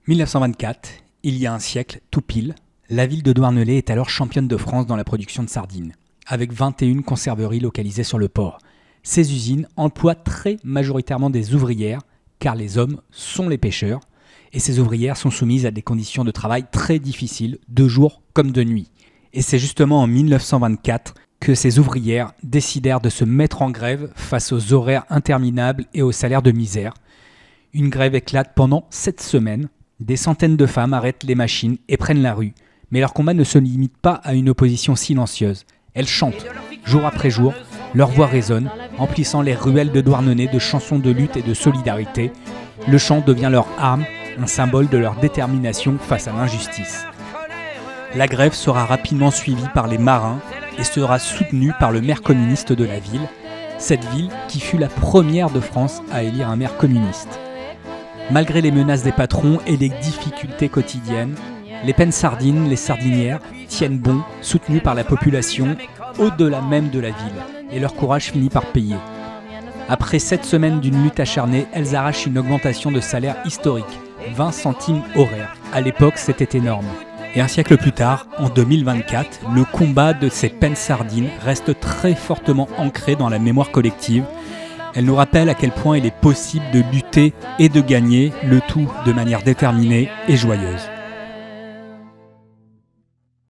1924, il y a un siècle, tout pile, la ville de Douarnenez est alors championne de France dans la production de sardines, avec 21 conserveries localisées sur le port. Ces usines emploient très majoritairement des ouvrières, car les hommes sont les pêcheurs, et ces ouvrières sont soumises à des conditions de travail très difficiles, de jour comme de nuit. Et c'est justement en 1924 que ces ouvrières décidèrent de se mettre en grève face aux horaires interminables et aux salaires de misère. Une grève éclate pendant 7 semaines. Des centaines de femmes arrêtent les machines et prennent la rue. Mais leur combat ne se limite pas à une opposition silencieuse. Elles chantent, jour après jour, leur voix résonne, emplissant les ruelles de Douarnenez de chansons de lutte et de solidarité. Le chant devient leur arme, un symbole de leur détermination face à l'injustice. La grève sera rapidement suivie par les marins et sera soutenue par le maire communiste de la ville, cette ville qui fut la première de France à élire un maire communiste. Malgré les menaces des patrons et les difficultés quotidiennes, les pennes sardines, les sardinières, tiennent bon, soutenues par la population, au-delà même de la ville, et leur courage finit par payer. Après 7 semaines d'une lutte acharnée, elles arrachent une augmentation de salaire historique, 20 centimes horaires. À l'époque, c'était énorme. Et un siècle plus tard, en 2024, le combat de ces pennes sardines reste très fortement ancré dans la mémoire collective. Elle nous rappelle à quel point il est possible de lutter et de gagner, le tout de manière déterminée et joyeuse.